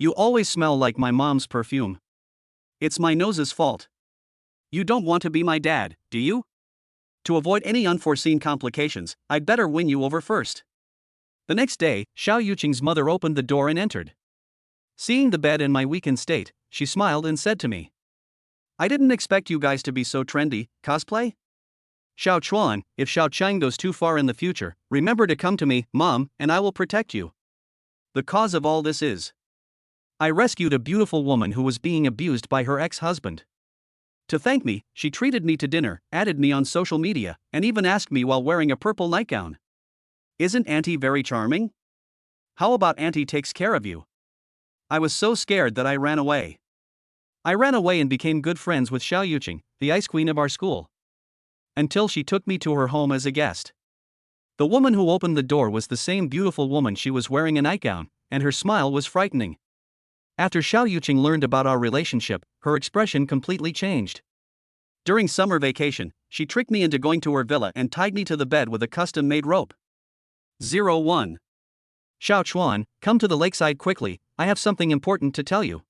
You always smell like my mom's perfume. It's my nose's fault. You don't want to be my dad, do you? To avoid any unforeseen complications, I'd better win you over first. The next day, Xiao Yuqing's mother opened the door and entered. Seeing the bed in my weakened state, she smiled and said to me, I didn't expect you guys to be so trendy. Cosplay? Xiao Chuan, if Xiao Chang goes too far in the future, remember to come to me, Mom, and I will protect you. The cause of all this is, I rescued a beautiful woman who was being abused by her ex-husband. To thank me, she treated me to dinner, added me on social media, and even asked me while wearing a purple nightgown. Isn't Auntie very charming? How about Auntie takes care of you? I was so scared that I ran away. I ran away and became good friends with Xiao Yuqing, the ice queen of our school. Until she took me to her home as a guest. The woman who opened the door was the same beautiful woman. She was wearing a nightgown, and her smile was frightening. After Xiao Yuqing learned about our relationship, her expression completely changed. During summer vacation, she tricked me into going to her villa and tied me to the bed with a custom-made rope. 01. Xiao Chuan, come to the lakeside quickly, I have something important to tell you.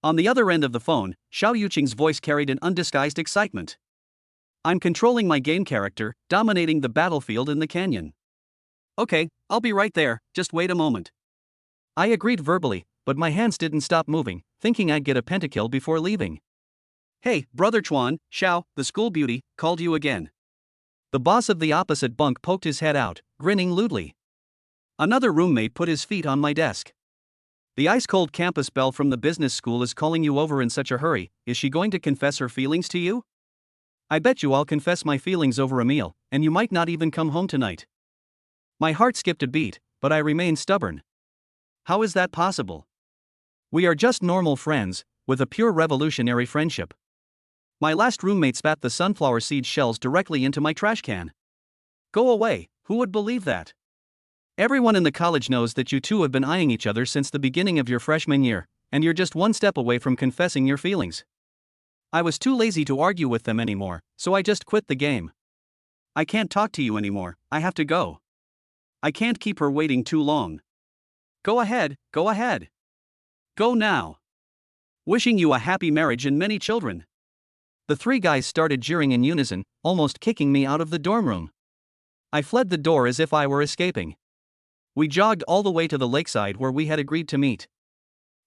On the other end of the phone, Xiao Yuqing's voice carried an undisguised excitement. I'm controlling my game character, dominating the battlefield in the canyon. Okay, I'll be right there, just wait a moment. I agreed verbally, but my hands didn't stop moving, thinking I'd get a pentakill before leaving. Hey, Brother Chuan, Xiao, the school beauty, called you again. The boss of the opposite bunk poked his head out, grinning lewdly. Another roommate put his feet on my desk. The ice-cold campus belle from the business school is calling you over in such a hurry. Is she going to confess her feelings to you? I bet you I'll confess my feelings over a meal, and you might not even come home tonight. My heart skipped a beat, but I remained stubborn. How is that possible? We are just normal friends, with a pure revolutionary friendship. My last roommate spat the sunflower seed shells directly into my trash can. Go away, who would believe that? Everyone in the college knows that you two have been eyeing each other since the beginning of your freshman year, and you're just one step away from confessing your feelings. I was too lazy to argue with them anymore, so I just quit the game. I can't talk to you anymore, I have to go. I can't keep her waiting too long. Go ahead, go ahead. Go now. Wishing you a happy marriage and many children. The three guys started jeering in unison, almost kicking me out of the dorm room. I fled the door as if I were escaping. We jogged all the way to the lakeside where we had agreed to meet.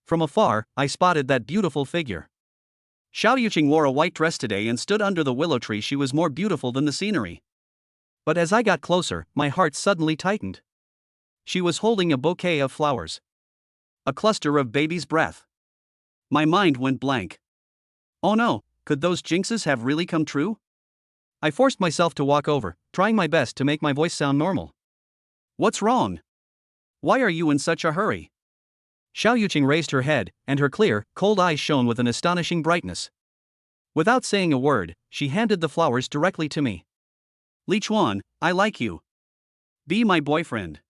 From afar, I spotted that beautiful figure. Xiao Yuqing wore a white dress today and stood under the willow tree. She was more beautiful than the scenery. But as I got closer, my heart suddenly tightened. She was holding a bouquet of flowers. A cluster of baby's breath. My mind went blank. Oh no, could those jinxes have really come true? I forced myself to walk over, trying my best to make my voice sound normal. What's wrong? Why are you in such a hurry? Xiao Yuqing raised her head, and her clear, cold eyes shone with an astonishing brightness. Without saying a word, she handed the flowers directly to me. Li Chuan, I like you. Be my boyfriend.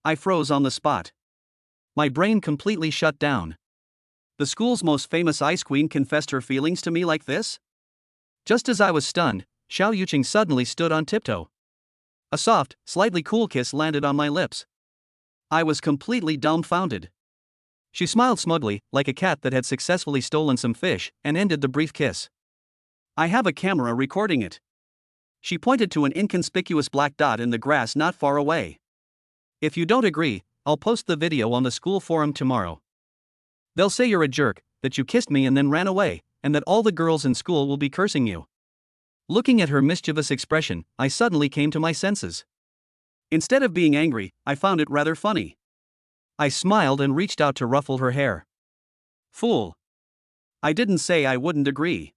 I froze on the spot. My brain completely shut down. The school's most famous ice queen confessed her feelings to me like this? Just as I was stunned, Xiao Yuqing suddenly stood on tiptoe. A soft, slightly cool kiss landed on my lips. I was completely dumbfounded. She smiled smugly, like a cat that had successfully stolen some fish, and ended the brief kiss. I have a camera recording it. She pointed to an inconspicuous black dot in the grass not far away. If you don't agree, I'll post the video on the school forum tomorrow. They'll say you're a jerk, that you kissed me and then ran away, and that all the girls in school will be cursing you. Looking at her mischievous expression, I suddenly came to my senses. Instead of being angry, I found it rather funny. I smiled and reached out to ruffle her hair. Fool. I didn't say I wouldn't agree.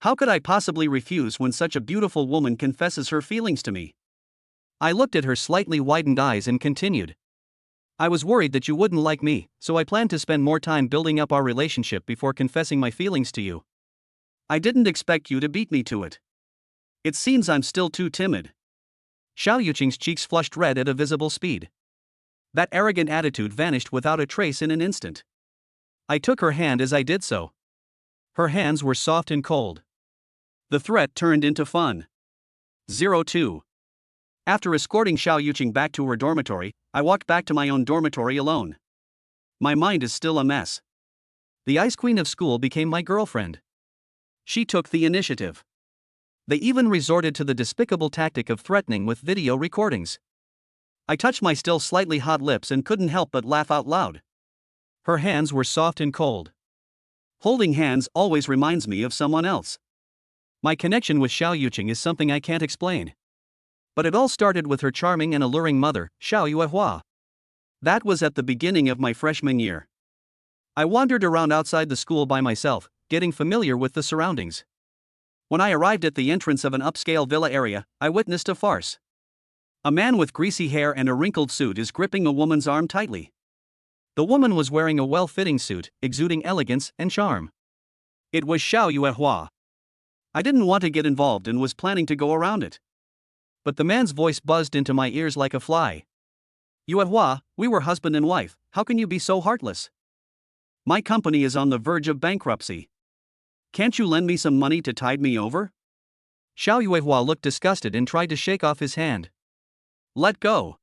How could I possibly refuse when such a beautiful woman confesses her feelings to me? I looked at her slightly widened eyes and continued. I was worried that you wouldn't like me, so I planned to spend more time building up our relationship before confessing my feelings to you. I didn't expect you to beat me to it. It seems I'm still too timid. Xiao Yuqing's cheeks flushed red at a visible speed. That arrogant attitude vanished without a trace in an instant. I took her hand as I did so. Her hands were soft and cold. The threat turned into fun. 02. After escorting Xiao Yuqing back to her dormitory, I walked back to my own dormitory alone. My mind is still a mess. The ice queen of school became my girlfriend. She took the initiative. They even resorted to the despicable tactic of threatening with video recordings. I touched my still slightly hot lips and couldn't help but laugh out loud. Her hands were soft and cold. Holding hands always reminds me of someone else. My connection with Xiao Yuqing is something I can't explain. But it all started with her charming and alluring mother, Xiao Yuehua. That was at the beginning of my freshman year. I wandered around outside the school by myself, getting familiar with the surroundings. When I arrived at the entrance of an upscale villa area, I witnessed a farce. A man with greasy hair and a wrinkled suit is gripping a woman's arm tightly. The woman was wearing a well-fitting suit, exuding elegance and charm. It was Xiao Yuehua. I didn't want to get involved and was planning to go around it. But the man's voice buzzed into my ears like a fly. Yuehua, we were husband and wife, how can you be so heartless? My company is on the verge of bankruptcy. Can't you lend me some money to tide me over? Xiao Yuehua looked disgusted and tried to shake off his hand. Let go.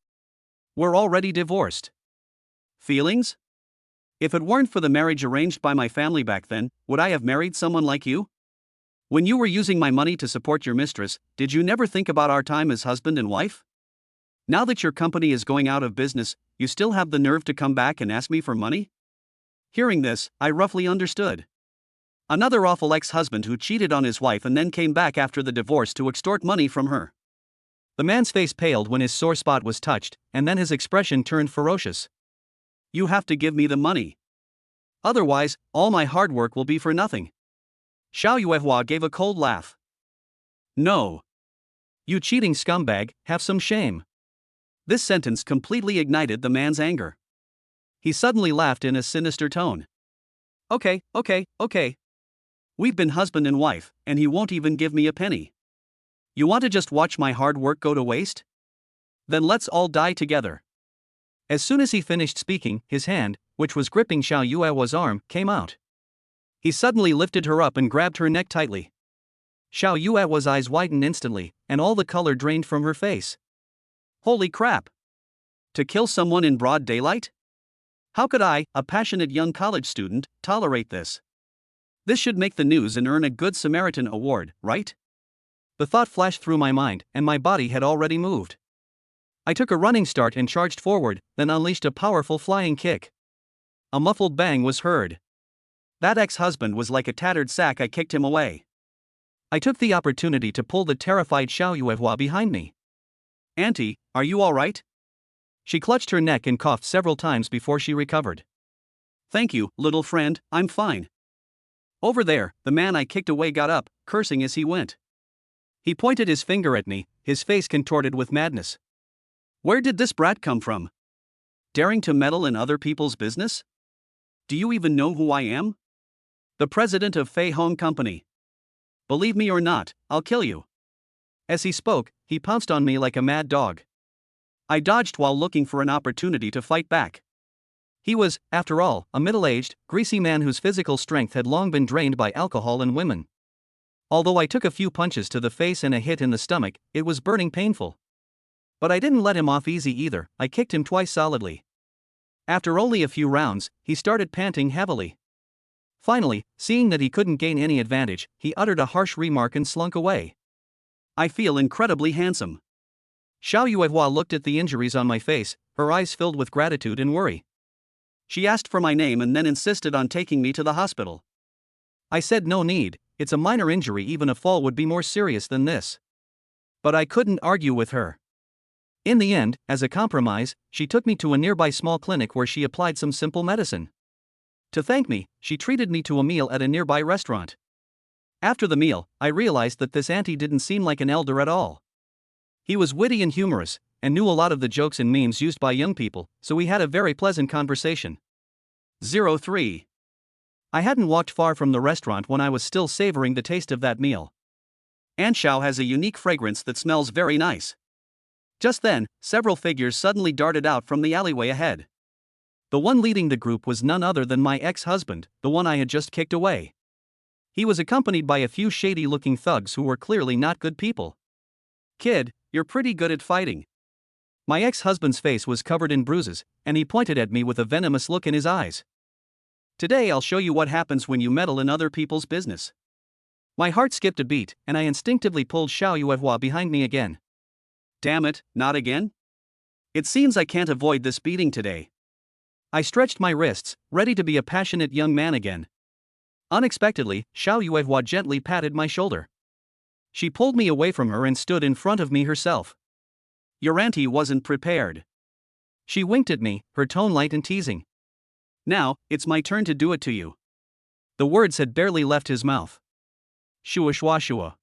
We're already divorced. Feelings? If it weren't for the marriage arranged by my family back then, would I have married someone like you? When you were using my money to support your mistress, did you never think about our time as husband and wife? Now that your company is going out of business, you still have the nerve to come back and ask me for money? Hearing this, I roughly understood. Another awful ex-husband who cheated on his wife and then came back after the divorce to extort money from her. The man's face paled when his sore spot was touched, and then his expression turned ferocious. You have to give me the money. Otherwise, all my hard work will be for nothing. Xiao Yuehua gave a cold laugh. No. You cheating scumbag, have some shame. This sentence completely ignited the man's anger. He suddenly laughed in a sinister tone. Okay. We've been husband and wife, and he won't even give me a penny. You want to just watch my hard work go to waste? Then let's all die together. As soon as he finished speaking, his hand, which was gripping Xiao Yuehua's arm, came out. He suddenly lifted her up and grabbed her neck tightly. Xiao Yuehua's eyes widened instantly, and all the color drained from her face. Holy crap! To kill someone in broad daylight? How could I, a passionate young college student, tolerate this? This should make the news and earn a Good Samaritan award, right? The thought flashed through my mind, and my body had already moved. I took a running start and charged forward, then unleashed a powerful flying kick. A muffled bang was heard. That ex-husband was like a tattered sack. I kicked him away. I took the opportunity to pull the terrified Xiao Yuehua behind me. Auntie, are you all right? She clutched her neck and coughed several times before she recovered. Thank you, little friend, I'm fine. Over there, the man I kicked away got up, cursing as he went. He pointed his finger at me, his face contorted with madness. Where did this brat come from? Daring to meddle in other people's business? Do you even know who I am? The president of Fei Hong Company. Believe me or not, I'll kill you. As he spoke, he pounced on me like a mad dog. I dodged while looking for an opportunity to fight back. He was, after all, a middle-aged, greasy man whose physical strength had long been drained by alcohol and women. Although I took a few punches to the face and a hit in the stomach, it was burning painful. But I didn't let him off easy either. I kicked him twice solidly. After only a few rounds, he started panting heavily. Finally, seeing that he couldn't gain any advantage, he uttered a harsh remark and slunk away. I feel incredibly handsome. Xiao Yuehua looked at the injuries on my face, her eyes filled with gratitude and worry. She asked for my name and then insisted on taking me to the hospital. I said no need, it's a minor injury, even a fall would be more serious than this. But I couldn't argue with her. In the end, as a compromise, she took me to a nearby small clinic where she applied some simple medicine. To thank me, she treated me to a meal at a nearby restaurant. After the meal, I realized that this auntie didn't seem like an elder at all. He was witty and humorous, and knew a lot of the jokes and memes used by young people, so we had a very pleasant conversation. 03. I hadn't walked far from the restaurant when I was still savoring the taste of that meal. Aunt Xiao has a unique fragrance that smells very nice. Just then, several figures suddenly darted out from the alleyway ahead. The one leading the group was none other than my ex-husband, the one I had just kicked away. He was accompanied by a few shady-looking thugs who were clearly not good people. Kid, you're pretty good at fighting. My ex-husband's face was covered in bruises, and he pointed at me with a venomous look in his eyes. Today I'll show you what happens when you meddle in other people's business. My heart skipped a beat, and I instinctively pulled Xiao Yuehua behind me again. Damn it, not again? It seems I can't avoid this beating today. I stretched my wrists, ready to be a passionate young man again. Unexpectedly, Xiao Yuehua gently patted my shoulder. She pulled me away from her and stood in front of me herself. Your auntie wasn't prepared. She winked at me, her tone light and teasing. Now, it's my turn to do it to you. The words had barely left his mouth. Shua shua shua.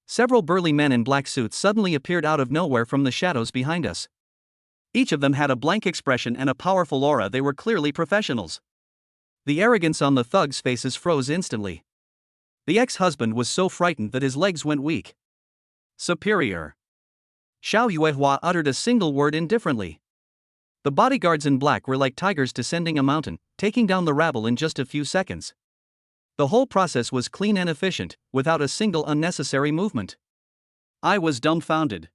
Several burly men in black suits suddenly appeared out of nowhere from the shadows behind us. Each of them had a blank expression and a powerful aura. They were clearly professionals. The arrogance on the thugs' faces froze instantly. The ex-husband was so frightened that his legs went weak. Superior. Xiao Yuehua uttered a single word indifferently. The bodyguards in black were like tigers descending a mountain, taking down the rabble in just a few seconds. The whole process was clean and efficient, without a single unnecessary movement. I was dumbfounded.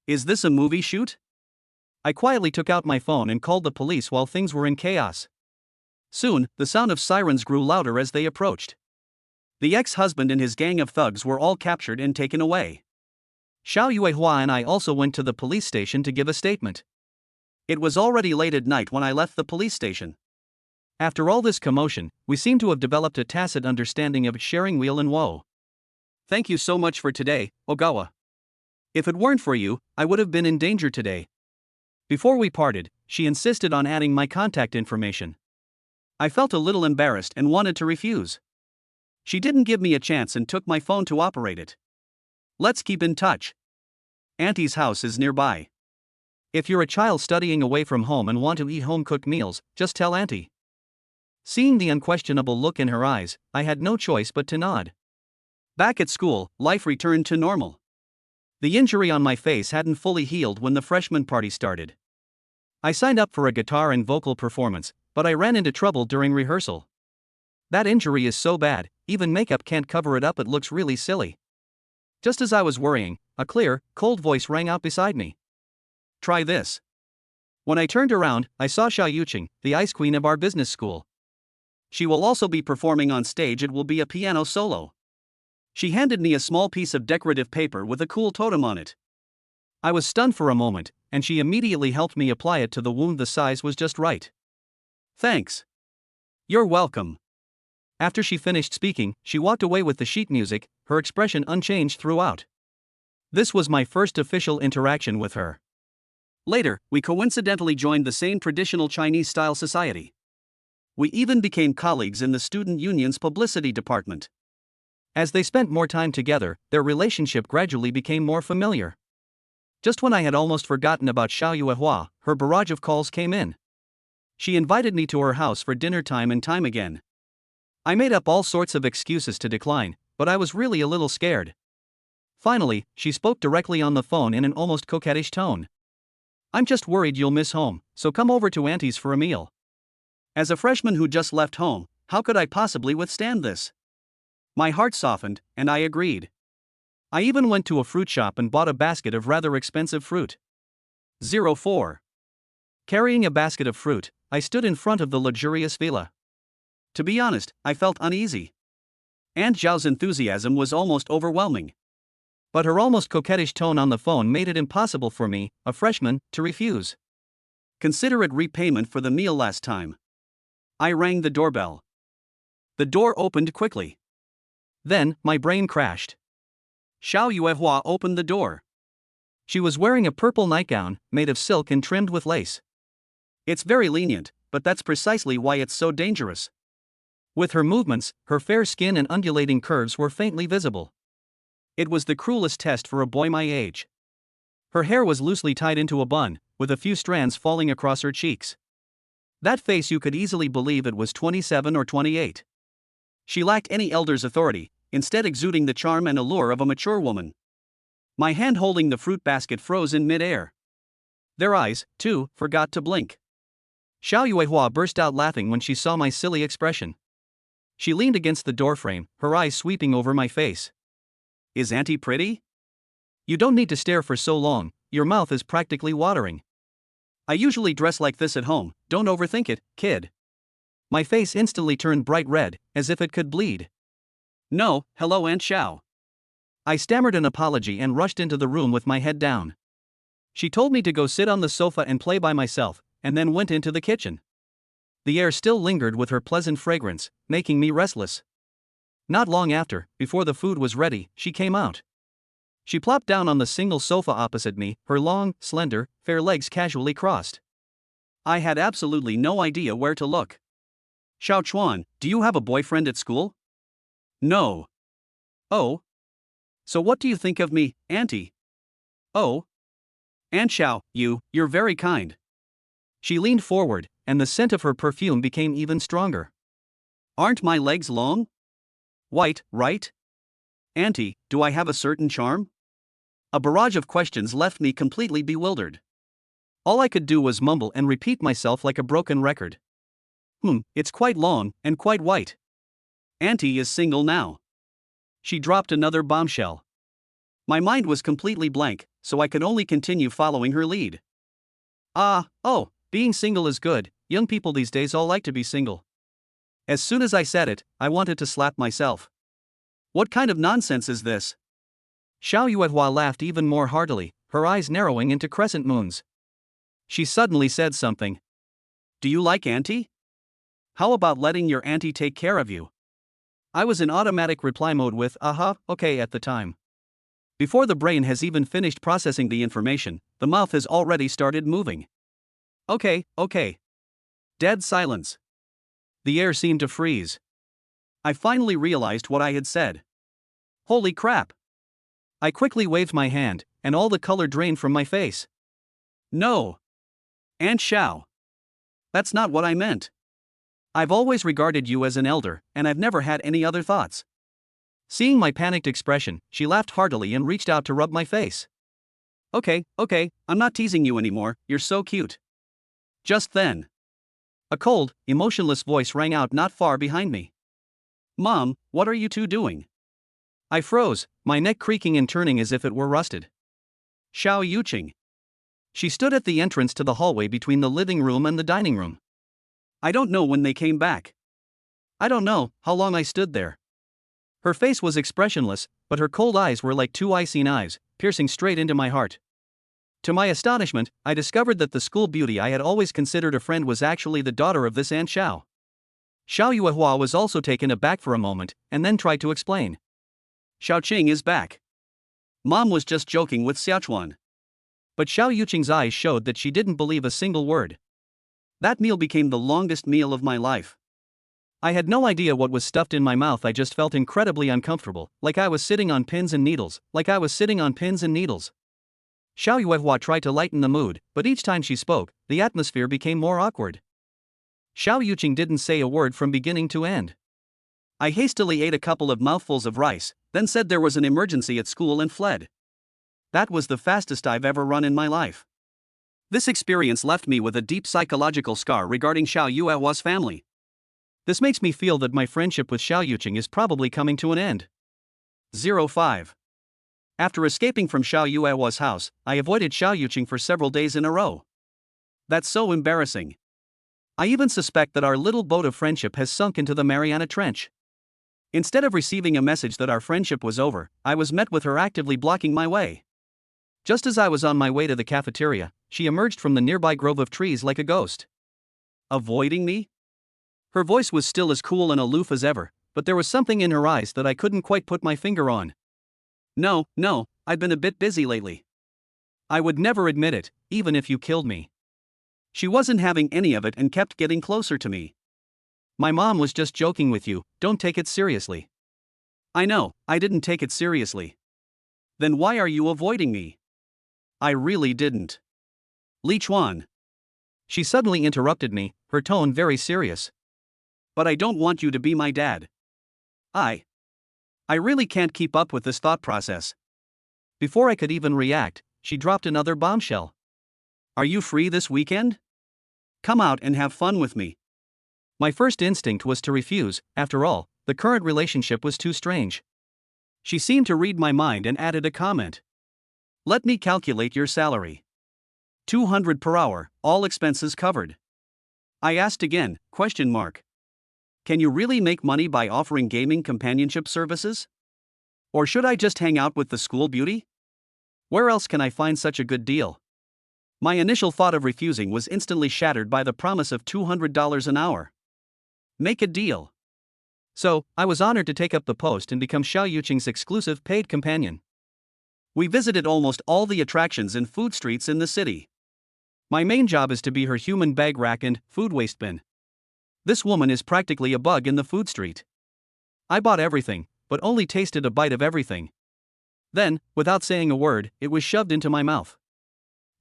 Is this a movie shoot? I quietly took out my phone and called the police while things were in chaos. Soon, the sound of sirens grew louder as they approached. The ex-husband and his gang of thugs were all captured and taken away. Xiao Yuehua and I also went to the police station to give a statement. It was already late at night when I left the police station. After all this commotion, we seem to have developed a tacit understanding of sharing weal and woe. Thank you so much for today, Ogawa. If it weren't for you, I would have been in danger today. Before we parted, she insisted on adding my contact information. I felt a little embarrassed and wanted to refuse. She didn't give me a chance and took my phone to operate it. Let's keep in touch. Auntie's house is nearby. If you're a child studying away from home and want to eat home-cooked meals, just tell Auntie. Seeing the unquestionable look in her eyes, I had no choice but to nod. Back at school, life returned to normal. The injury on my face hadn't fully healed when the freshman party started. I signed up for a guitar and vocal performance, but I ran into trouble during rehearsal. That injury is so bad, even makeup can't cover it up. It looks really silly. Just as I was worrying, a clear, cold voice rang out beside me. Try this. When I turned around, I saw Xia Yuqing, the ice queen of our business school. She will also be performing on stage. It will be a piano solo. She handed me a small piece of decorative paper with a cool totem on it. I was stunned for a moment, and she immediately helped me apply it to the wound. The size was just right. Thanks. You're welcome. After she finished speaking, she walked away with the sheet music, her expression unchanged throughout. This was my first official interaction with her. Later, we coincidentally joined the same traditional Chinese-style society. We even became colleagues in the student union's publicity department. As they spent more time together, their relationship gradually became more familiar. Just when I had almost forgotten about Xiao Yuehua, her barrage of calls came in. She invited me to her house for dinner time and time again. I made up all sorts of excuses to decline, but I was really a little scared. Finally, she spoke directly on the phone in an almost coquettish tone. I'm just worried you'll miss home, so come over to Auntie's for a meal. As a freshman who just left home, how could I possibly withstand this? My heart softened, and I agreed. I even went to a fruit shop and bought a basket of rather expensive fruit. 04. Carrying a basket of fruit, I stood in front of the luxurious villa. To be honest, I felt uneasy. Aunt Zhao's enthusiasm was almost overwhelming. But her almost coquettish tone on the phone made it impossible for me, a freshman, to refuse. Consider it repayment for the meal last time. I rang the doorbell. The door opened quickly. Then, my brain crashed. Xiao Yuehua opened the door. She was wearing a purple nightgown, made of silk and trimmed with lace. It's very lenient, but that's precisely why it's so dangerous. With her movements, her fair skin and undulating curves were faintly visible. It was the cruelest test for a boy my age. Her hair was loosely tied into a bun, with a few strands falling across her cheeks. That face, you could easily believe it was 27 or 28. She lacked any elder's authority, instead exuding the charm and allure of a mature woman. My hand holding the fruit basket froze in mid-air. Their eyes, too, forgot to blink. Xiao Yuehua burst out laughing when she saw my silly expression. She leaned against the doorframe, her eyes sweeping over my face. Is Auntie pretty? You don't need to stare for so long, your mouth is practically watering. I usually dress like this at home, don't overthink it, kid. My face instantly turned bright red, as if it could bleed. No, hello Aunt Xiao. I stammered an apology and rushed into the room with my head down. She told me to go sit on the sofa and play by myself, and then went into the kitchen. The air still lingered with her pleasant fragrance, making me restless. Not long after, before the food was ready, she came out. She plopped down on the single sofa opposite me, her long, slender, fair legs casually crossed. I had absolutely no idea where to look. Xiao Chuan, do you have a boyfriend at school? No. Oh. So what do you think of me, Auntie? Oh. Aunt Xiao, you're very kind. She leaned forward, and the scent of her perfume became even stronger. Aren't my legs long? White, right? Auntie, do I have a certain charm? A barrage of questions left me completely bewildered. All I could do was mumble and repeat myself like a broken record. It's quite long, and quite white. Auntie is single now. She dropped another bombshell. My mind was completely blank, so I could only continue following her lead. Being single is good, young people these days all like to be single. As soon as I said it, I wanted to slap myself. What kind of nonsense is this? Xiao Yuehua laughed even more heartily, her eyes narrowing into crescent moons. She suddenly said something. Do you like Auntie? How about letting your auntie take care of you? I was in automatic reply mode with okay at the time. Before the brain has even finished processing the information, the mouth has already started moving. Okay. Dead silence. The air seemed to freeze. I finally realized what I had said. Holy crap! I quickly waved my hand, and all the color drained from my face. No! Aunt Xiao. That's not what I meant. I've always regarded you as an elder, and I've never had any other thoughts. Seeing my panicked expression, she laughed heartily and reached out to rub my face. Okay, I'm not teasing you anymore, you're so cute. Just then, a cold, emotionless voice rang out not far behind me. Mom, what are you two doing? I froze, my neck creaking and turning as if it were rusted. Xiao Yuqing. She stood at the entrance to the hallway between the living room and the dining room. I don't know when they came back. I don't know how long I stood there. Her face was expressionless, but her cold eyes were like two icy knives, piercing straight into my heart. To my astonishment, I discovered that the school beauty I had always considered a friend was actually the daughter of this Aunt Xiao. Xiao Yuehua was also taken aback for a moment, and then tried to explain. Xiaoqing is back. Mom was just joking with Xiaochuan. But Xiao Yuqing's eyes showed that she didn't believe a single word. That meal became the longest meal of my life. I had no idea what was stuffed in my mouth. I just felt incredibly uncomfortable, like I was sitting on pins and needles. Xiao Yuehua tried to lighten the mood, but each time she spoke, the atmosphere became more awkward. Xiao Yuqing didn't say a word from beginning to end. I hastily ate a couple of mouthfuls of rice, then said there was an emergency at school and fled. That was the fastest I've ever run in my life. This experience left me with a deep psychological scar regarding Xiao Yuehua's family. This makes me feel that my friendship with Xiao Yuqing is probably coming to an end. 05. After escaping from Xiao Yuehua's house, I avoided Xiao Yuqing for several days in a row. That's so embarrassing. I even suspect that our little boat of friendship has sunk into the Mariana Trench. Instead of receiving a message that our friendship was over, I was met with her actively blocking my way. Just as I was on my way to the cafeteria, she emerged from the nearby grove of trees like a ghost. Avoiding me? Her voice was still as cool and aloof as ever, but there was something in her eyes that I couldn't quite put my finger on. No, I've been a bit busy lately. I would never admit it, even if you killed me. She wasn't having any of it and kept getting closer to me. My mom was just joking with you, don't take it seriously. I know, I didn't take it seriously. Then why are you avoiding me? I really didn't. Li Chuan. She suddenly interrupted me, her tone very serious. But I don't want you to be my dad. I really can't keep up with this thought process. Before I could even react, she dropped another bombshell. Are you free this weekend? Come out and have fun with me. My first instinct was to refuse. After all, the current relationship was too strange. She seemed to read my mind and added a comment. Let me calculate your salary. 200 per hour, all expenses covered. I asked again, question mark. Can you really make money by offering gaming companionship services? Or should I just hang out with the school beauty? Where else can I find such a good deal? My initial thought of refusing was instantly shattered by the promise of $200 an hour. Make a deal. So, I was honored to take up the post and become Xiao Yuqing's exclusive paid companion. We visited almost all the attractions and food streets in the city. My main job is to be her human bag rack and food waste bin. This woman is practically a bug in the food street. I bought everything, but only tasted a bite of everything. Then, without saying a word, it was shoved into my mouth.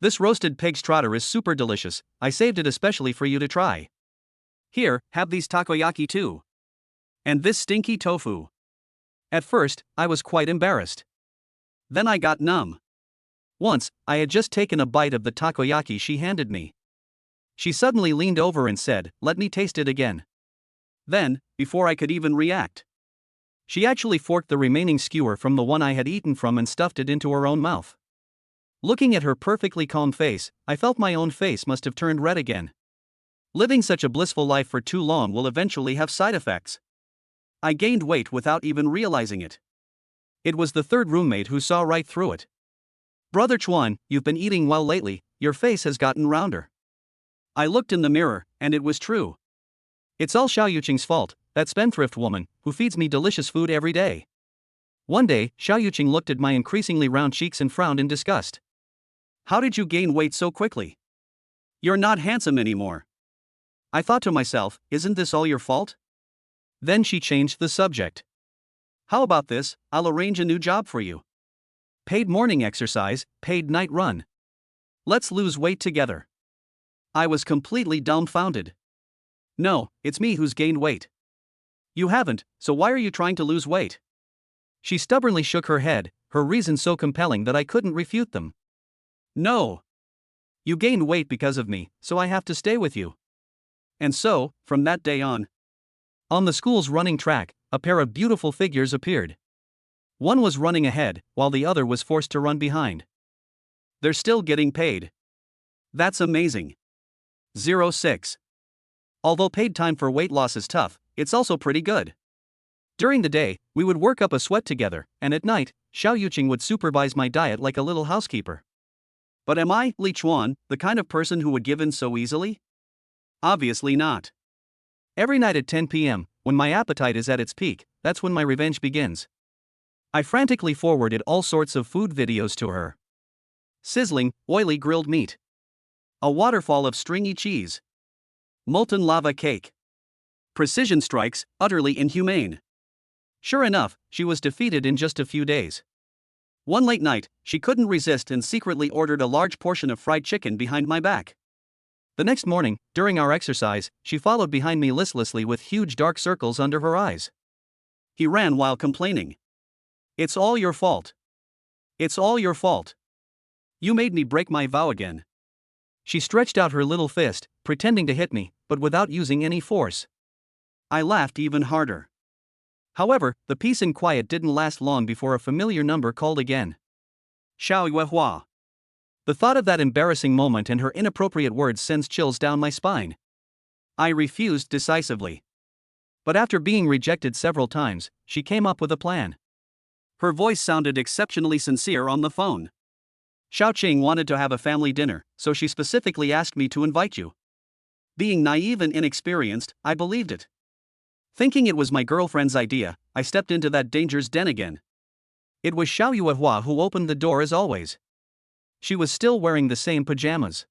This roasted pig's trotter is super delicious, I saved it especially for you to try. Here, have these takoyaki too. And this stinky tofu. At first, I was quite embarrassed. Then I got numb. Once, I had just taken a bite of the takoyaki she handed me. She suddenly leaned over and said, "Let me taste it again." Then, before I could even react, she actually forked the remaining skewer from the one I had eaten from and stuffed it into her own mouth. Looking at her perfectly calm face, I felt my own face must have turned red again. Living such a blissful life for too long will eventually have side effects. I gained weight without even realizing it. It was the third roommate who saw right through it. "Brother Chuan, you've been eating well lately, your face has gotten rounder." I looked in the mirror, and it was true. It's all Xiao Yuqing's fault, that spendthrift woman, who feeds me delicious food every day. One day, Xiao Yuqing looked at my increasingly round cheeks and frowned in disgust. "How did you gain weight so quickly? You're not handsome anymore." I thought to myself, isn't this all your fault? Then she changed the subject. "How about this, I'll arrange a new job for you. Paid morning exercise, paid night run. Let's lose weight together." I was completely dumbfounded. "No, it's me who's gained weight. You haven't, so why are you trying to lose weight?" She stubbornly shook her head, her reasons so compelling that I couldn't refute them. "No. You gained weight because of me, so I have to stay with you." And so, from that day on the school's running track, a pair of beautiful figures appeared. One was running ahead, while the other was forced to run behind. They're still getting paid. That's amazing. 06. Although paid time for weight loss is tough, it's also pretty good. During the day, we would work up a sweat together, and at night, Xiao Yuqing would supervise my diet like a little housekeeper. But am I, Li Chuan, the kind of person who would give in so easily? Obviously not. Every night at 10 p.m., when my appetite is at its peak, that's when my revenge begins. I frantically forwarded all sorts of food videos to her. Sizzling, oily grilled meat. A waterfall of stringy cheese. Molten lava cake. Precision strikes, utterly inhumane. Sure enough, she was defeated in just a few days. One late night, she couldn't resist and secretly ordered a large portion of fried chicken behind my back. The next morning, during our exercise, she followed behind me listlessly with huge dark circles under her eyes. He ran while complaining. "It's all your fault. It's all your fault. You made me break my vow again." She stretched out her little fist, pretending to hit me, but without using any force. I laughed even harder. However, the peace and quiet didn't last long before a familiar number called again. Xiao Yuehua. The thought of that embarrassing moment and her inappropriate words sends chills down my spine. I refused decisively. But after being rejected several times, she came up with a plan. Her voice sounded exceptionally sincere on the phone. "Xiao Qing wanted to have a family dinner, so she specifically asked me to invite you." Being naive and inexperienced, I believed it. Thinking it was my girlfriend's idea, I stepped into that danger's den again. It was Xiao Yuehua who opened the door as always. She was still wearing the same pajamas.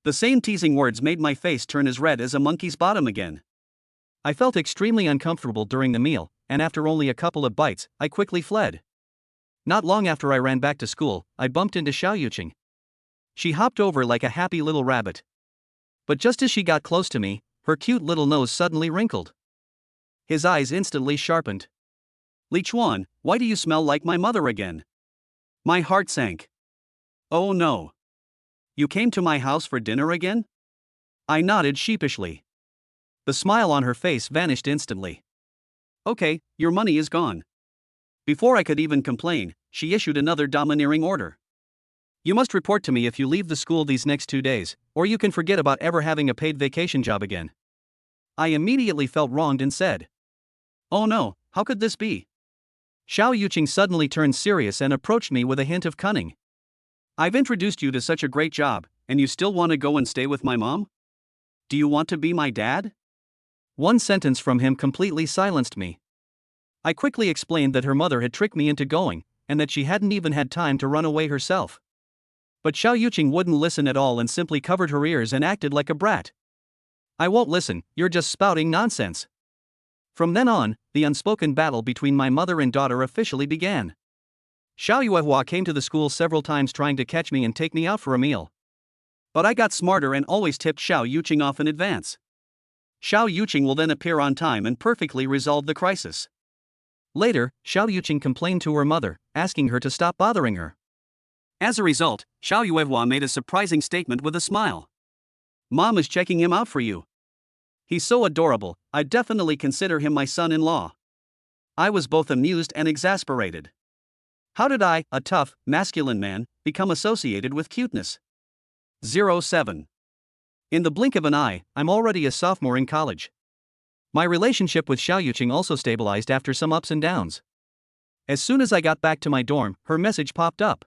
The same teasing words made my face turn as red as a monkey's bottom again. I felt extremely uncomfortable during the meal, and after only a couple of bites, I quickly fled. Not long after I ran back to school, I bumped into Xiao Yuqing. She hopped over like a happy little rabbit. But just as she got close to me, her cute little nose suddenly wrinkled. His eyes instantly sharpened. "Li Chuan, why do you smell like my mother again?" My heart sank. "Oh no. You came to my house for dinner again?" I nodded sheepishly. The smile on her face vanished instantly. "Okay, your money is gone." Before I could even complain, she issued another domineering order. You must report to me if you leave the school these next 2 days, or you can forget about ever having a paid vacation job again. I immediately felt wronged and said, "Oh no, how could this be?" Xiao Yuqing suddenly turned serious and approached me with a hint of cunning. "I've introduced you to such a great job, and you still want to go and stay with my mom? Do you want to be my dad?" One sentence from him completely silenced me. I quickly explained that her mother had tricked me into going, and that she hadn't even had time to run away herself. But Xiao Yuqing wouldn't listen at all and simply covered her ears and acted like a brat. "I won't listen, you're just spouting nonsense." From then on, the unspoken battle between my mother and daughter officially began. Xiao Yuehua came to the school several times trying to catch me and take me out for a meal. But I got smarter and always tipped Xiao Yuqing off in advance. Xiao Yuqing will then appear on time and perfectly resolve the crisis. Later, Xiao Yuqing complained to her mother, asking her to stop bothering her. As a result, Xiao Yuehua made a surprising statement with a smile. "Mom is checking him out for you. He's so adorable, I'd definitely consider him my son-in-law." I was both amused and exasperated. How did I, a tough, masculine man, become associated with cuteness? 07. In the blink of an eye, I'm already a sophomore in college. My relationship with Xiao Yuqing also stabilized after some ups and downs. As soon as I got back to my dorm, her message popped up.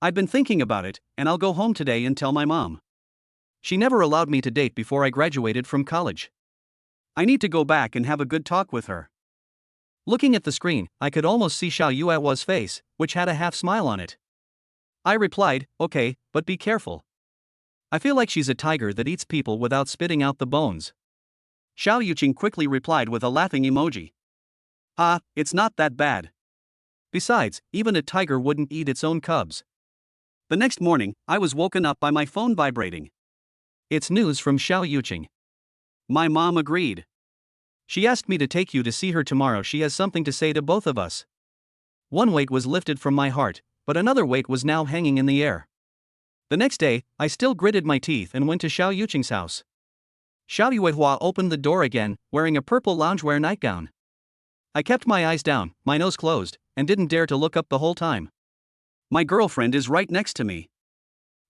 "I've been thinking about it, and I'll go home today and tell my mom." She never allowed me to date before I graduated from college. I need to go back and have a good talk with her. Looking at the screen, I could almost see Xiao Yuehua's face, which had a half smile on it. I replied, "Okay, but be careful. I feel like she's a tiger that eats people without spitting out the bones." Xiao Yuqing quickly replied with a laughing emoji. "Ah, it's not that bad. Besides, even a tiger wouldn't eat its own cubs." The next morning, I was woken up by my phone vibrating. It's news from Xiao Yuqing. My mom agreed. She asked me to take you to see her tomorrow. She has something to say to both of us. One weight was lifted from my heart, but another weight was now hanging in the air. The next day, I still gritted my teeth and went to Xiao Yuqing's house. Xiao Yuehua opened the door again, wearing a purple loungewear nightgown. I kept my eyes down, my nose closed, and didn't dare to look up the whole time. My girlfriend is right next to me.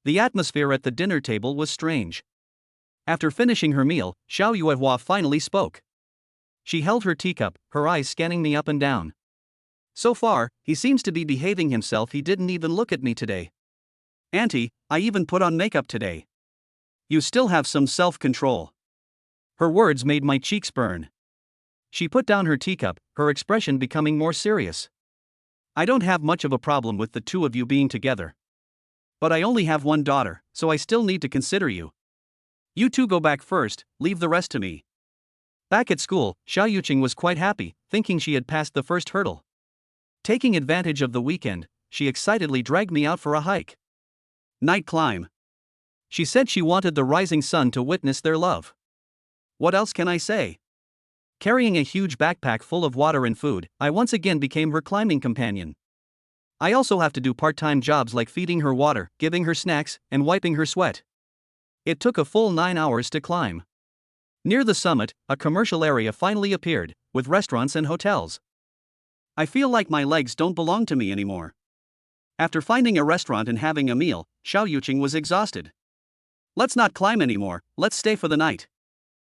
The atmosphere at the dinner table was strange. After finishing her meal, Xiao Yuehua finally spoke. She held her teacup, her eyes scanning me up and down. "So far, he seems to be behaving himself. He didn't even look at me today. Auntie, I even put on makeup today. You still have some self-control." Her words made my cheeks burn. She put down her teacup, her expression becoming more serious. "I don't have much of a problem with the two of you being together. But I only have one daughter, so I still need to consider you. You two go back first, leave the rest to me." Back at school, Xiao Yuqing was quite happy, thinking she had passed the first hurdle. Taking advantage of the weekend, she excitedly dragged me out for a hike. Night climb. She said she wanted the rising sun to witness their love. What else can I say? Carrying a huge backpack full of water and food, I once again became her climbing companion. I also have to do part-time jobs like feeding her water, giving her snacks, and wiping her sweat. It took a full 9 hours to climb. Near the summit, a commercial area finally appeared, with restaurants and hotels. I feel like my legs don't belong to me anymore. After finding a restaurant and having a meal, Xiao Yuqing was exhausted. "Let's not climb anymore, let's stay for the night."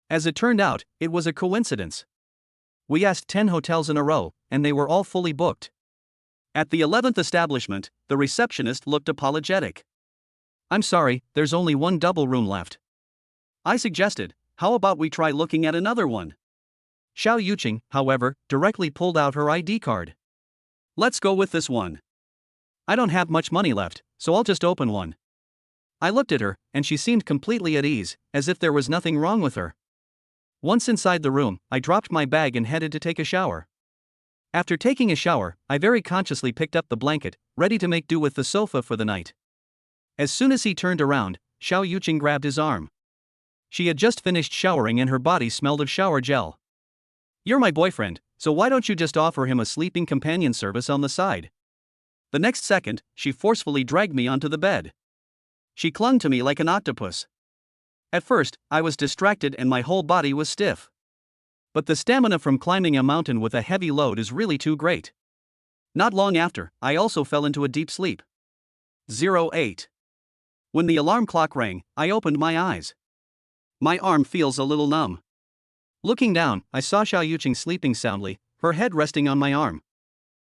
As it turned out, it was a coincidence. We asked 10 hotels in a row, and they were all fully booked. At the 11th establishment, the receptionist looked apologetic. "I'm sorry, there's only one double room left." I suggested, "How about we try looking at another one?" Xiao Yuqing, however, directly pulled out her ID card. "Let's go with this one. I don't have much money left, so I'll just open one." I looked at her, and she seemed completely at ease, as if there was nothing wrong with her. Once inside the room, I dropped my bag and headed to take a shower. After taking a shower, I very consciously picked up the blanket, ready to make do with the sofa for the night. As soon as he turned around, Xiao Yuqing grabbed his arm. She had just finished showering and her body smelled of shower gel. "You're my boyfriend, so why don't you just offer him a sleeping companion service on the side?" The next second, she forcefully dragged me onto the bed. She clung to me like an octopus. At first, I was distracted and my whole body was stiff. But the stamina from climbing a mountain with a heavy load is really too great. Not long after, I also fell into a deep sleep. 08. When the alarm clock rang, I opened my eyes. My arm feels a little numb. Looking down, I saw Xiao Yuqing sleeping soundly, her head resting on my arm.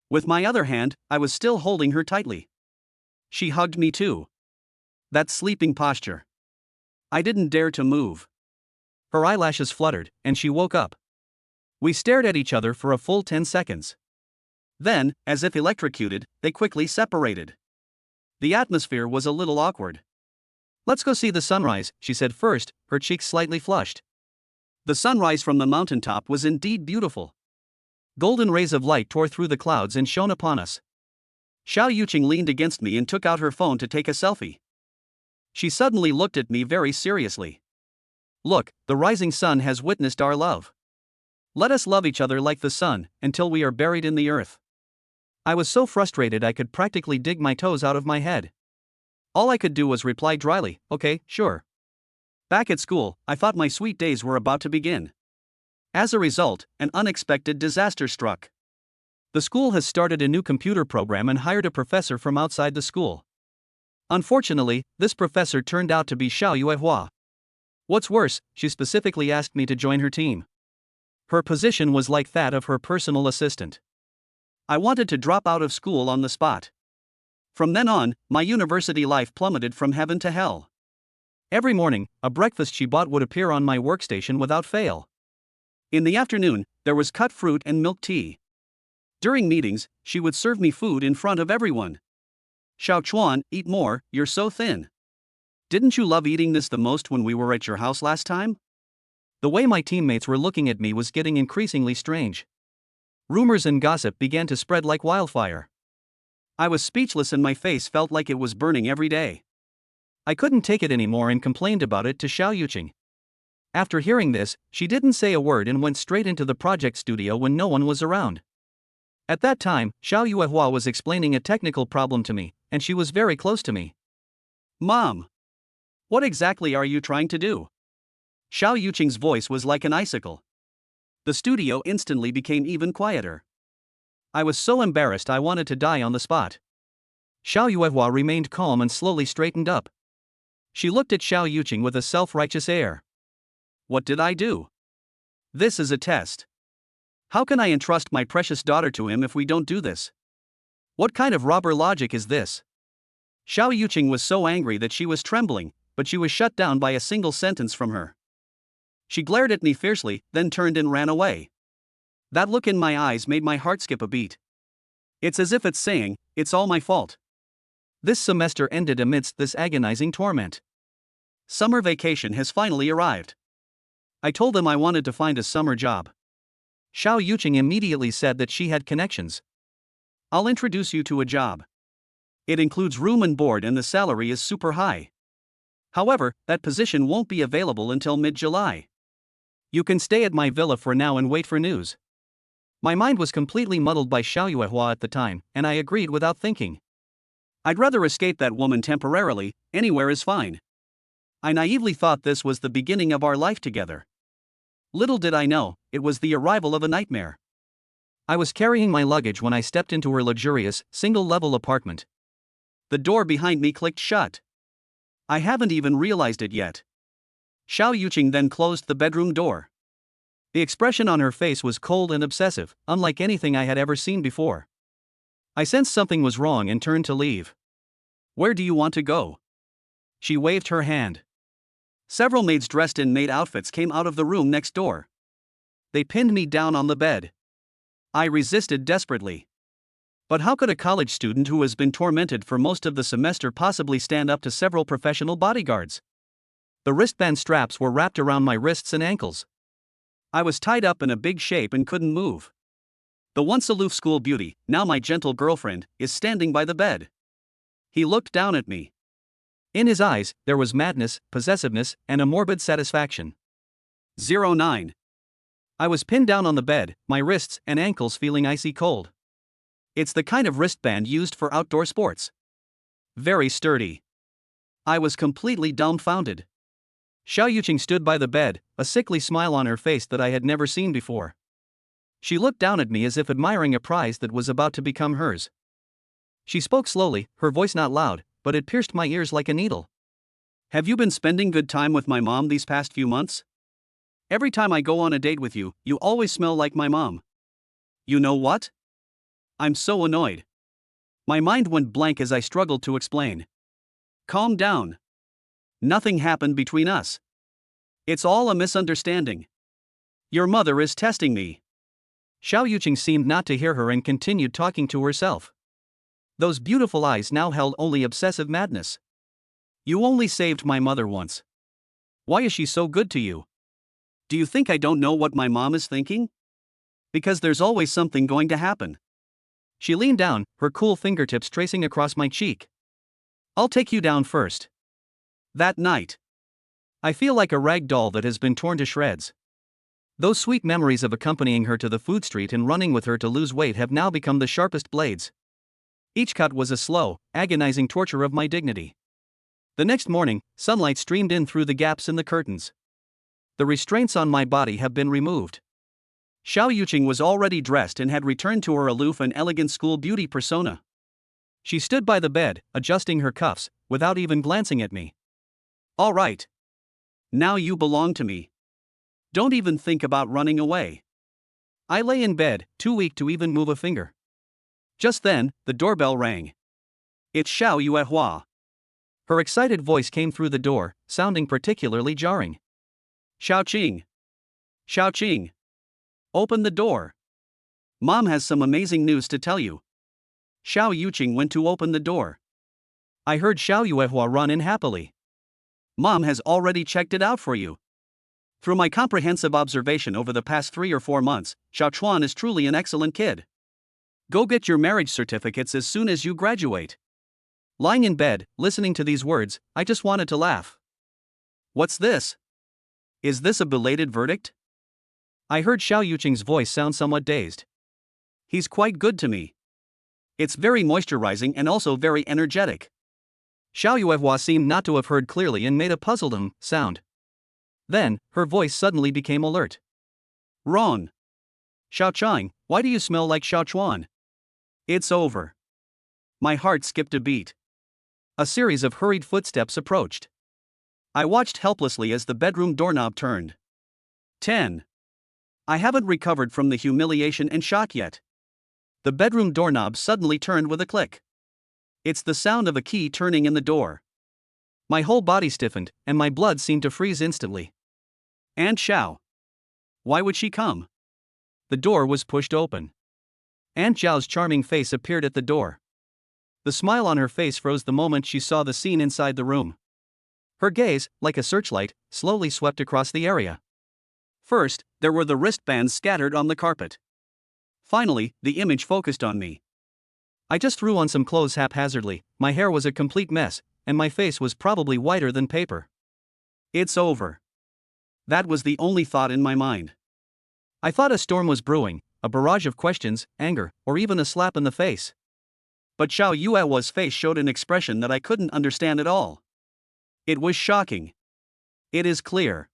With my other hand, I was still holding her tightly. She hugged me too. That sleeping posture. I didn't dare to move. Her eyelashes fluttered, and she woke up. We stared at each other for a full 10 seconds. Then, as if electrocuted, they quickly separated. The atmosphere was a little awkward. "Let's go see the sunrise," she said first, her cheeks slightly flushed. The sunrise from the mountaintop was indeed beautiful. Golden rays of light tore through the clouds and shone upon us. Xiao Yuqing leaned against me and took out her phone to take a selfie. She suddenly looked at me very seriously. "Look, the rising sun has witnessed our love. Let us love each other like the sun, until we are buried in the earth." I was so frustrated I could practically dig my toes out of my head. All I could do was reply dryly, "Okay, sure." Back at school, I thought my sweet days were about to begin. As a result, an unexpected disaster struck. The school has started a new computer program and hired a professor from outside the school. Unfortunately, this professor turned out to be Xiao Yuehua. What's worse, she specifically asked me to join her team. Her position was like that of her personal assistant. I wanted to drop out of school on the spot. From then on, my university life plummeted from heaven to hell. Every morning, a breakfast she bought would appear on my workstation without fail. In the afternoon, there was cut fruit and milk tea. During meetings, she would serve me food in front of everyone. "Xiao Chuan, eat more, you're so thin. Didn't you love eating this the most when we were at your house last time?" The way my teammates were looking at me was getting increasingly strange. Rumors and gossip began to spread like wildfire. I was speechless and my face felt like it was burning every day. I couldn't take it anymore and complained about it to Xiao Yuqing. After hearing this, she didn't say a word and went straight into the project studio when no one was around. At that time, Xiao Yuehua was explaining a technical problem to me, and she was very close to me. "Mom, what exactly are you trying to do?" Xiao Yuqing's voice was like an icicle. The studio instantly became even quieter. I was so embarrassed I wanted to die on the spot. Xiao Yuehua remained calm and slowly straightened up. She looked at Xiao Yuqing with a self-righteous air. "What did I do? This is a test. How can I entrust my precious daughter to him if we don't do this? What kind of robber logic is this?" Xiao Yuqing was so angry that she was trembling, but she was shut down by a single sentence from her. She glared at me fiercely, then turned and ran away. That look in my eyes made my heart skip a beat. It's as if it's saying, "It's all my fault." This semester ended amidst this agonizing torment. Summer vacation has finally arrived. I told them I wanted to find a summer job. Xiao Yuqing immediately said that she had connections. "I'll introduce you to a job. It includes room and board and the salary is super high. However, that position won't be available until mid-July. You can stay at my villa for now and wait for news." My mind was completely muddled by Xiao Yuehua at the time, and I agreed without thinking. I'd rather escape that woman temporarily, anywhere is fine. I naively thought this was the beginning of our life together. Little did I know, it was the arrival of a nightmare. I was carrying my luggage when I stepped into her luxurious, single-level apartment. The door behind me clicked shut. I haven't even realized it yet. Xiao Yuqing then closed the bedroom door. The expression on her face was cold and obsessive, unlike anything I had ever seen before. I sensed something was wrong and turned to leave. "Where do you want to go?" She waved her hand. Several maids dressed in maid outfits came out of the room next door. They pinned me down on the bed. I resisted desperately. But how could a college student who has been tormented for most of the semester possibly stand up to several professional bodyguards? The wristband straps were wrapped around my wrists and ankles. I was tied up in a big shape and couldn't move. The once aloof school beauty, now my gentle girlfriend, is standing by the bed. He looked down at me. In his eyes, there was madness, possessiveness, and a morbid satisfaction. 09. I was pinned down on the bed, my wrists and ankles feeling icy cold. It's the kind of wristband used for outdoor sports. Very sturdy. I was completely dumbfounded. Xiao Yuqing stood by the bed, a sickly smile on her face that I had never seen before. She looked down at me as if admiring a prize that was about to become hers. She spoke slowly, her voice not loud, but it pierced my ears like a needle. Have you been spending good time with my mom these past few months? Every time I go on a date with you, you always smell like my mom. You know what? I'm so annoyed. My mind went blank as I struggled to explain. Calm down. Nothing happened between us. It's all a misunderstanding. Your mother is testing me. Xiao Yuqing seemed not to hear her and continued talking to herself. Those beautiful eyes now held only obsessive madness. You only saved my mother once. Why is she so good to you? Do you think I don't know what my mom is thinking? Because there's always something going to happen. She leaned down, her cool fingertips tracing across my cheek. I'll take you down first. That night, I feel like a rag doll that has been torn to shreds. Those sweet memories of accompanying her to the food street and running with her to lose weight have now become the sharpest blades. Each cut was a slow, agonizing torture of my dignity. The next morning, sunlight streamed in through the gaps in the curtains. The restraints on my body have been removed. Xiao Yuqing was already dressed and had returned to her aloof and elegant school beauty persona. She stood by the bed, adjusting her cuffs, without even glancing at me. All right. Now you belong to me. Don't even think about running away. I lay in bed, too weak to even move a finger. Just then, the doorbell rang. It's Xiao Yuehua. Her excited voice came through the door, sounding particularly jarring. Xiaoqing. Xiaoqing. Open the door. Mom has some amazing news to tell you. Xiao Yuqing went to open the door. I heard Xiao Yuehua run in happily. Mom has already checked it out for you. Through my comprehensive observation over the past 3 or 4 months, Xiao Chuan is truly an excellent kid. Go get your marriage certificates as soon as you graduate. Lying in bed, listening to these words, I just wanted to laugh. What's this? Is this a belated verdict? I heard Xiao Yuqing's voice sound somewhat dazed. He's quite good to me. It's very moisturizing and also very energetic. Xiao Yuehua seemed not to have heard clearly and made a puzzled sound. Then, her voice suddenly became alert. Ron. Xiao Chang, why do you smell like Xiao Chuan? It's over. My heart skipped a beat. A series of hurried footsteps approached. I watched helplessly as the bedroom doorknob turned. 10. I haven't recovered from the humiliation and shock yet. The bedroom doorknob suddenly turned with a click. It's the sound of a key turning in the door. My whole body stiffened, and my blood seemed to freeze instantly. Aunt Xiao. Why would she come? The door was pushed open. Aunt Xiao's charming face appeared at the door. The smile on her face froze the moment she saw the scene inside the room. Her gaze, like a searchlight, slowly swept across the area. First, there were the wristbands scattered on the carpet. Finally, the image focused on me. I just threw on some clothes haphazardly, my hair was a complete mess, and my face was probably whiter than paper. It's over. That was the only thought in my mind. I thought a storm was brewing, a barrage of questions, anger, or even a slap in the face. But Xiao Yuehua's face showed an expression that I couldn't understand at all. It was shocking. It is clear.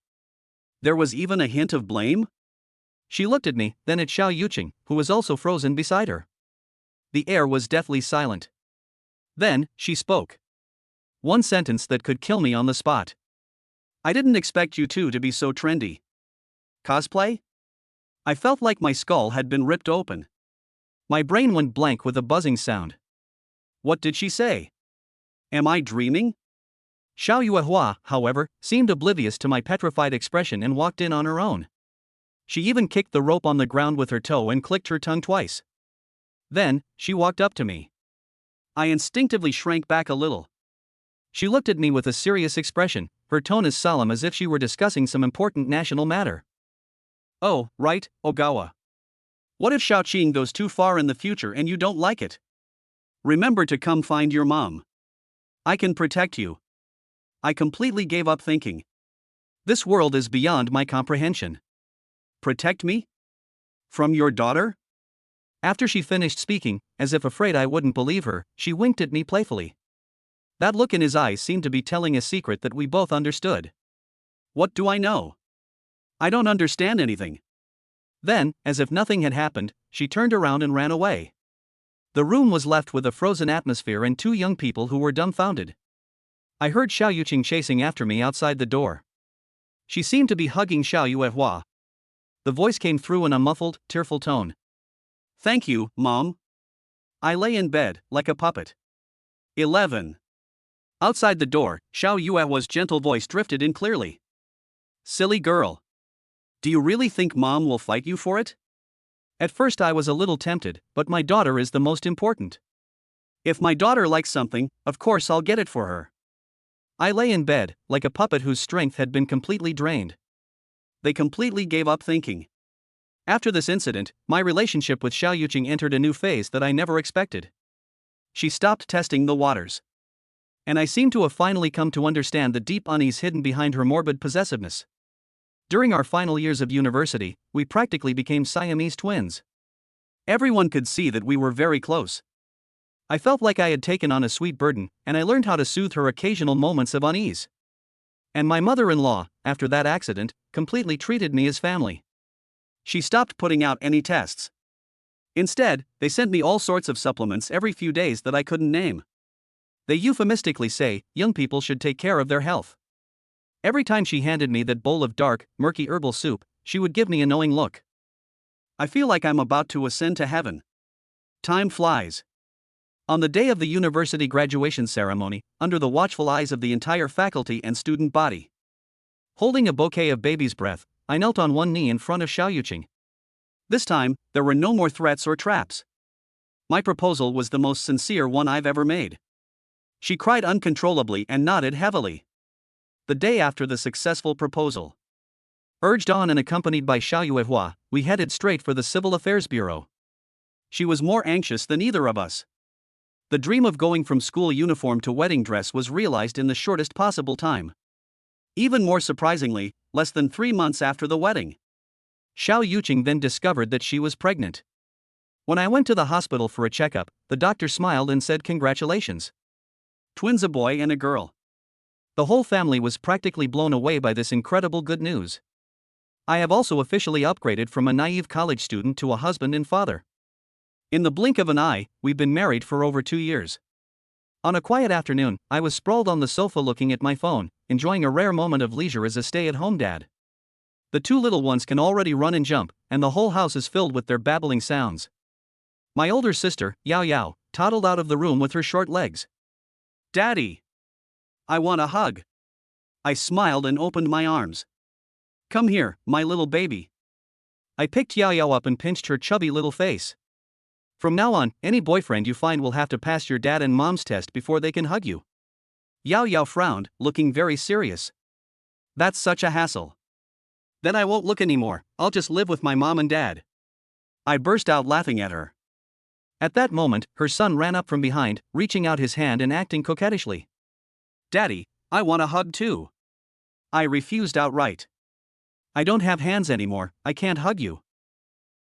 There was even a hint of blame? She looked at me, then at Xiao Yuqing, who was also frozen beside her. The air was deathly silent. Then, she spoke. One sentence that could kill me on the spot. I didn't expect you two to be so trendy. Cosplay? I felt like my skull had been ripped open. My brain went blank with a buzzing sound. What did she say? Am I dreaming? Xiao Yuehua, however, seemed oblivious to my petrified expression and walked in on her own. She even kicked the rope on the ground with her toe and clicked her tongue twice. Then, she walked up to me. I instinctively shrank back a little. She looked at me with a serious expression, her tone as solemn as if she were discussing some important national matter. Oh, right, Ogawa. What if Xiaoqing goes too far in the future and you don't like it? Remember to come find your mom. I can protect you. I completely gave up thinking. This world is beyond my comprehension. Protect me? From your daughter? After she finished speaking, as if afraid I wouldn't believe her, she winked at me playfully. That look in his eyes seemed to be telling a secret that we both understood. What do I know? I don't understand anything. Then, as if nothing had happened, she turned around and ran away. The room was left with a frozen atmosphere and two young people who were dumbfounded. I heard Xiao Yuqing chasing after me outside the door. She seemed to be hugging Xiao Yuehua. The voice came through in a muffled, tearful tone. "Thank you, Mom." I lay in bed, like a puppet. 11. Outside the door, Xiao Yuehua's gentle voice drifted in clearly. "Silly girl. Do you really think Mom will fight you for it?" At first I was a little tempted, but my daughter is the most important. If my daughter likes something, of course I'll get it for her. I lay in bed, like a puppet whose strength had been completely drained. They completely gave up thinking. After this incident, my relationship with Xiao Yuqing entered a new phase that I never expected. She stopped testing the waters. And I seem to have finally come to understand the deep unease hidden behind her morbid possessiveness. During our final years of university, we practically became Siamese twins. Everyone could see that we were very close. I felt like I had taken on a sweet burden, and I learned how to soothe her occasional moments of unease. And my mother-in-law, after that accident, completely treated me as family. She stopped putting out any tests. Instead, they sent me all sorts of supplements every few days that I couldn't name. They euphemistically say, young people should take care of their health. Every time she handed me that bowl of dark, murky herbal soup, she would give me a knowing look. I feel like I'm about to ascend to heaven. Time flies. On the day of the university graduation ceremony, under the watchful eyes of the entire faculty and student body, holding a bouquet of baby's breath, I knelt on one knee in front of Xiao Yuqing. This time, there were no more threats or traps. My proposal was the most sincere one I've ever made. She cried uncontrollably and nodded heavily. The day after the successful proposal, urged on and accompanied by Xiao Yuehua, we headed straight for the Civil Affairs Bureau. She was more anxious than either of us. The dream of going from school uniform to wedding dress was realized in the shortest possible time. Even more surprisingly, less than 3 months after the wedding, Xiao Yuqing then discovered that she was pregnant. When I went to the hospital for a checkup, the doctor smiled and said congratulations. Twins, a boy and a girl. The whole family was practically blown away by this incredible good news. I have also officially upgraded from a naive college student to a husband and father. In the blink of an eye, we've been married for over 2 years. On a quiet afternoon, I was sprawled on the sofa looking at my phone, enjoying a rare moment of leisure as a stay-at-home dad. The two little ones can already run and jump, and the whole house is filled with their babbling sounds. My older sister, Yao Yao, toddled out of the room with her short legs. "Daddy! I want a hug." I smiled and opened my arms. "Come here, my little baby." I picked Yao Yao up and pinched her chubby little face. "From now on, any boyfriend you find will have to pass your dad and mom's test before they can hug you." Yao Yao frowned, looking very serious. "That's such a hassle." "Then I won't look anymore, I'll just live with my mom and dad." I burst out laughing at her. At that moment, her son ran up from behind, reaching out his hand and acting coquettishly. "Daddy, I want a hug too." I refused outright. "I don't have hands anymore, I can't hug you."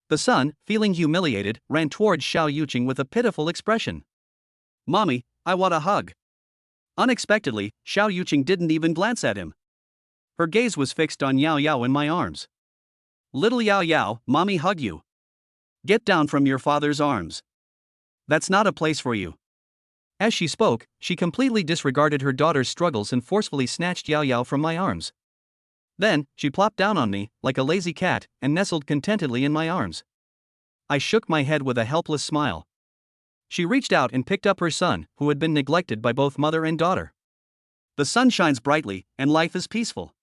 The son, feeling humiliated, ran towards Xiao Yuqing with a pitiful expression. "Mommy, I want a hug." Unexpectedly, Xiao Yuqing didn't even glance at him. Her gaze was fixed on Yao Yao in my arms. "Little Yao Yao, mommy hug you. Get down from your father's arms. That's not a place for you." As she spoke, she completely disregarded her daughter's struggles and forcefully snatched Yao Yao from my arms. Then, she plopped down on me, like a lazy cat, and nestled contentedly in my arms. I shook my head with a helpless smile. She reached out and picked up her son, who had been neglected by both mother and daughter. The sun shines brightly, and life is peaceful.